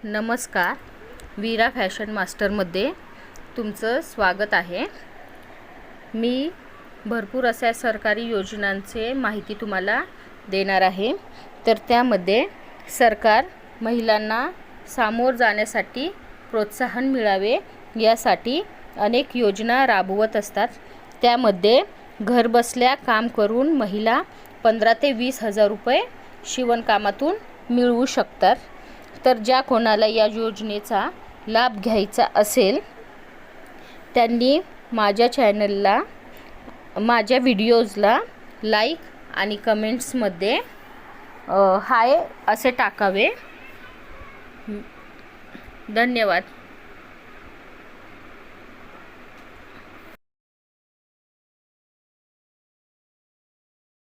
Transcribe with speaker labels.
Speaker 1: नमस्कार. वीरा फॅशन मास्टरमध्ये तुमचं स्वागत आहे. मी भरपूर अशा सरकारी योजनांचे माहिती तुम्हाला देणार आहे. तर त्यामध्ये सरकार महिलांना सामोर जाण्यासाठी प्रोत्साहन मिळावे यासाठी अनेक योजना राबवत असतात. त्यामध्ये घरबसल्या काम करून महिला 15 ते 20 हजार रुपये शिवणकामातून मिळवू शकतात. तर ज्या कोणाला या योजनेचा लाभ घ्यायचा असेल त्यांनी माझ्या चॅनलला, माझ्या व्हिडिओजला लाईक आणि कमेंट्समध्ये हाय असे टाकावे. धन्यवाद.